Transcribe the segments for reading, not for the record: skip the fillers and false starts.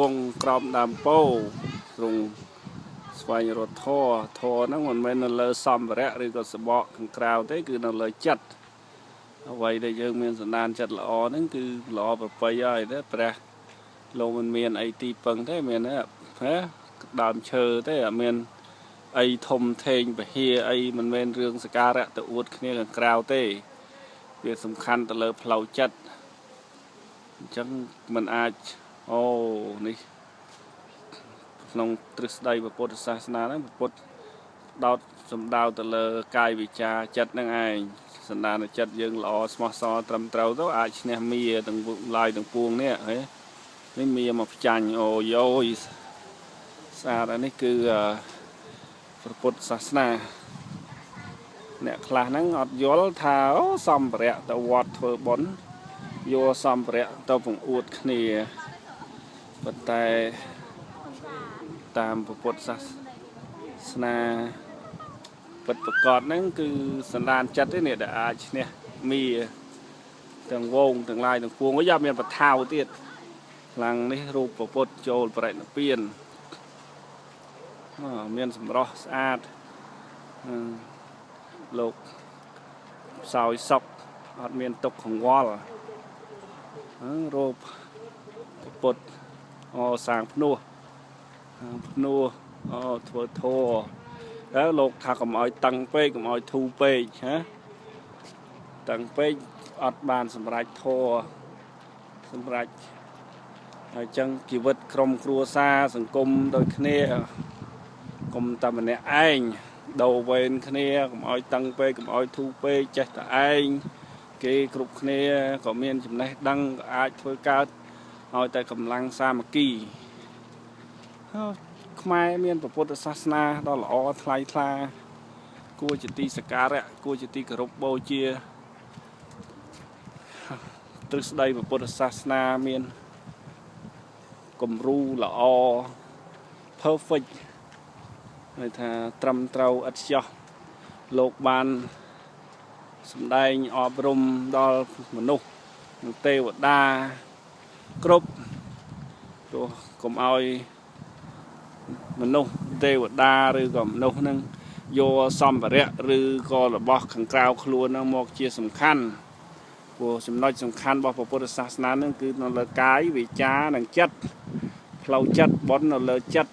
ពងក្រោមដើមពោទ្រង់ស្វែងរកធរហ្នឹងមិនមែននៅលើសម្ភារៈឬក៏សបកខាងក្រៅទេគឺនៅលើចិត្តអ្វីដែលយើងមានសន្តានចិត្តល្អហ្នឹងគឺល្អប្រពៃហើយទេព្រះលោកមិនមានអីទីពឹងទេមានទេណាដើមឈើទេអត់មានអីធំធេងពហិអីមិនមែនរឿងសការៈទៅអួតគ្នាខាងក្រៅទេវាសំខាន់ទៅលើផ្លូវចិត្តអញ្ចឹងมันអាចនេះក្នុងទ្រឹស្ដីពុទ្ធសាសនាហ្នឹងពុទ្ធដោតសំដៅទៅលើកាយវិចារចិត្តហ្នឹងឯងសន្តានចិត្តយើងល្អស្មោះសរត្រឹមត្រូវទៅអាចឈ្នះមាទាំងឡាយទាំងពួងនេះនេះមាមកផ្ចាញ់យោយស្អាតអានេះគឺព្រះពុទ្ធសាសនាអ្នកខ្លះហ្នឹងអត់យល់ថាសម្ភារៈទៅវត្តធ្វើបុណ្យយកសម្ភារៈទៅបង្អួតគ្នាប៉ុន្តែតាមពុទ្ធសាសនាពិតប្រកបហ្នឹងគឺសន្តានចិត្តទេនេះដែលអាចឈ្នះមាទាំងវងទាំងឡាយទាំងពួងយ៉ាមានបថៅទៀតខ្លាំងនេះរូបពុទ្ធចូលបរិនិព្វានមានសម្រស់ស្អាតលោកសោយសុកអត់មានទុកកង្វល់រូបពុទ្ធសាងភ្នោះធ្វើធម៌แล้วលោកថាកុំឲ្យតឹងពេកកុំឲ្យធូរពេកណាតឹងពេកអត់បានសម្រេចធម៌សម្រេចហើយចឹងជីវិតក្រុមគ្រួសារសង្គមដូចគ្នាកុំតែម្នាក់ឯងដូរវេនគ្នាកុំឲ្យតឹងពេកកុំឲ្យធូរពេកចេះតែឯងគេគ្រប់គ្នាក៏មានចំណេះដឹងក៏អាចធ្វើកើតឲ្យតែកម្លាំងសាមគ្គីខ្មែរមានពុទ្ធសាសនាដ៏ល្អថ្លៃថ្លាគួរជាទីសក្ការៈគួរជាទីគោរពបូជាទ្រឹស្ដីពុទ្ធសាសនាមានគំរូល្អ perfect ន័យថាត្រឹមត្រូវឥតខ្ចោះលោកបានសម្ដែងអប់រំដល់មនុស្សនិងទេវតាគ្រប់ទោះកុំឲ្យមនុស្សទេវតាឬក៏មនុស្សនឹងយកសម្ភារៈឬក៏របស់ខាងក្រៅខ្លួនហ្នឹងមកជាសំខាន់ព្រោះចំណុចសំខាន់របស់ពុទ្ធសាសនាហ្នឹងគឺនៅលើកាយវិចារនិងចិត្តផ្លូវចិត្តបន់នៅលើចិត្ត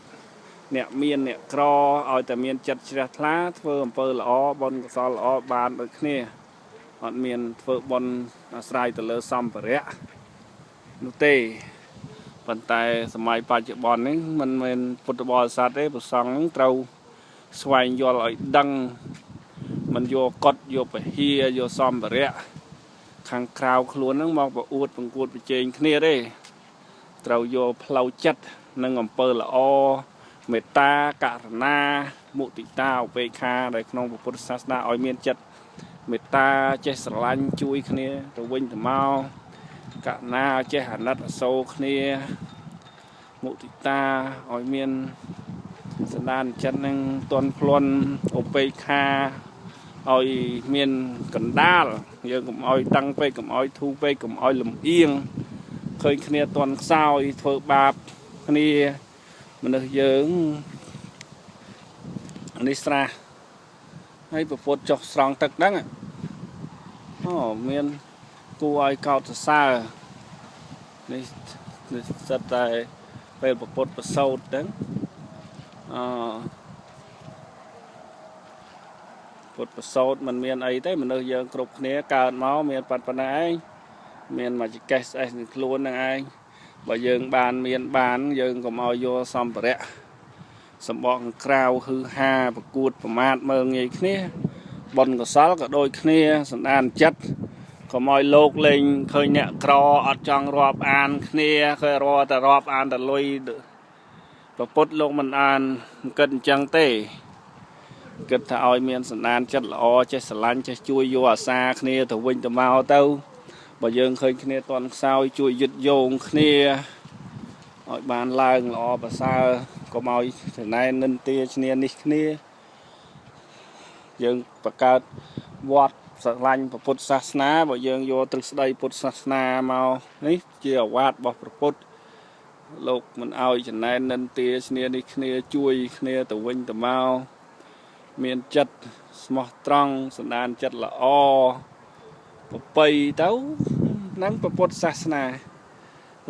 អ្នកមានអ្នកក្រឲ្យតែមានចិត្តជ្រះថ្លាធ្វើអំពើល្អបន់កុសលល្អបានដូចគ្នាអត់មានធ្វើបន់អាស្រ័យទៅលើសម្ភារៈនោះទេប៉ុន្តែសម័យបច្ចុប្បន្ននេះមិនមែនពុទ្ធបរិស័ទទេព្រះសង្ឃនឹងត្រូវស្វែងយល់ឲ្យដឹងមិនយកកត់យកពហិយកសម្ភារៈខាងក្រៅខ្លួនហ្នឹងមកប្រអួតបង្កួតប្រជែងគ្នាទេត្រូវយកផ្លូវចិត្តនិងអំពើល្អមេត្តាករុណាមុទិតាឧបេក្ខាដែលក្នុងពុទ្ធសាសនាឲ្យមានចិត្តមេត្តាចេះស្រឡាញ់ជួយគ្នាទៅវិញទៅមកករុណាចេះអាណិតអាសូរគ្នាមុទិតាឲ្យមានសន្តានចិត្តនឹងទន់ភ្លន់ឧបេក្ខាឲ្យមានកណ្ដាលយើងកុំឲ្យតឹងពេកកុំឲ្យធូរពេកកុំឲ្យលំអៀងឃើញគ្នាទន់ខ្សោយធ្វើបាបគ្នាមនុស្សយើងនេះស្រះហើយប្រពុតចុះស្រង់ទឹកហ្នឹងមានគួរឲ្យកោតសរសើរនេះសិតតែពេលប្រពុតប្រសោតហ្នឹងពុតប្រសោតមិនមានអីទេមនុស្សយើងគ្រប់គ្នាកើតមកមានប៉ុណ្ណេះឯងមានមកចកេះស្អេះនឹងខ្លួននឹងឯងបើយើងបានយើងកុំឲ្យយកសម្ភារៈសម្បកខាងក្រៅហឺហាប្រកួតប្រមាថមើលងាយគ្នាបុណ្យកុសលក៏ដូចគ្នាសន្តានចិត្តកុំឲ្យលោកលេងឃើញអ្នកក្រអត់ចង់រាប់អានគ្នាឃើញតែរាប់អានតែលុយប្រពុតលោកមិនអានគិតអញ្ចឹងទេគិតថាឲ្យមានសន្តានចិត្តល្អចេះស្រឡាញ់ចេះជួយយកអាសាគ្នាទៅវិញទៅមកទៅបើយើងឃើញគ្នាតន់ខ្សោយជួយយឹតយងគ្នាឲ្យបានឡើងល្អប្រសើរកុំឲ្យចំណែននិន្ទាឈ្នានេះគ្នាយើងបង្កើតវត្តស្រឡាញ់ពុទ្ធសាសនាបើយើងយកទ្រឹស្ដីពុទ្ធសាសនាមកនេះជាអាវាតរបស់ព្រះពុទ្ធ លោកមិនឲ្យចំណែននិនទាគ្នានេះគ្នាជួយគ្នាទៅវិញទៅមកមានចិត្តស្មោះត្រង់សន្តានចិត្តល្អប្រពៃទៅនឹងពុទ្ធសាសនា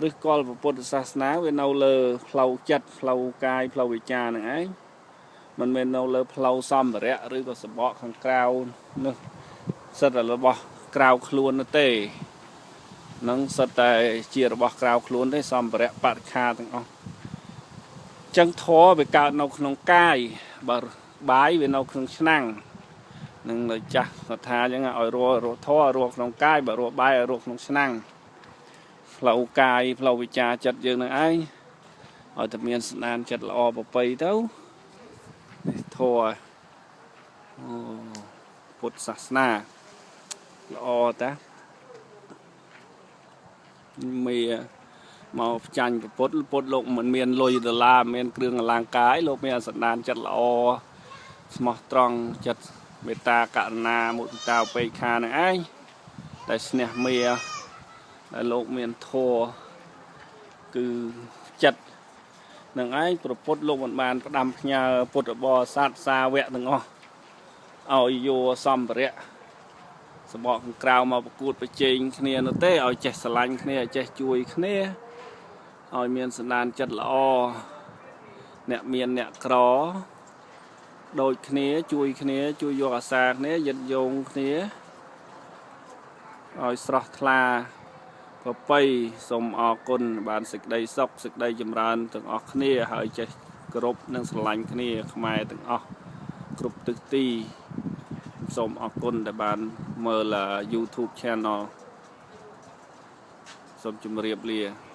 ឬគល់ពុទ្ធសាសនាវានៅលើផ្លូវចិត្តផ្លូវកាយផ្លូវវិជ្ជាហ្នឹងឯងមិនមែននៅលើផ្លូវសម្ភារៈឬក៏សបកខាងក្រៅនោះសិតតែរបស់ក្រៅខ្លួននោះទេនឹងសិតតែជារបស់ក្រៅខ្លួនទេសម្ភារៈបរិខាទាំងអស់ចឹងធម៌វាកើតនៅក្នុងកាយបើបាយវានៅក្នុងឆ្នាំងនឹងនៅចាស់ថាអញ្ចឹងឲ្យរស់ធម៌រស់ក្នុងកាយបើរស់បាយឲ្យរស់ក្នុងឆ្នាំងផ្លូវកាយផ្លូវវិជ្ជាចិត្តយើងនឹងឯងឲ្យតែមានស្នានចិត្តល្អប្រពៃទៅធម៌ពុទ្ធសាសនាល្អតាមានមកផ្ចាញ់ពុទ្ធលោកមិនមានលុយដុល្លារមានគ្រឿងអលង្ការលោកមានសន្តានចិត្តល្អស្មោះត្រង់ចិត្តមេត្តាករុណាមុទិតាឧបេក្ខានឹងឯងតែស្នះមេដែលលោកមានធម៌គឺចិត្តនឹងឯងប្រពុតលោកមិនបានផ្ដាំផ្ញើពុទ្ធបរិស័ទសាវកទាំងអស់ឲ្យយកសម្ភារៈសបកខាងក្រៅមកប្រកួតប្រជែងគ្នានោះទេឲ្យចេះស្រឡាញ់គ្នាឲ្យចេះជួយគ្នាឲ្យមានសន្តានចិត្តល្អអ្នកមានអ្នកក្រដូចគ្នាជួយយកអាសាគ្នាយិតយងគ្នាឲ្យស្រស់ថ្លាប្រពៃសូមអរគុណបានសេចក្តីសុខសេចក្តីចម្រើនទាំងអស់គ្នាហើយចេះគោរពនិងស្រឡាញ់គ្នាខ្មែរទាំងអស់គ្រប់ទិសទីសូមអរគុណដែលបានមើល YouTube Channel សូមជម្រាបលា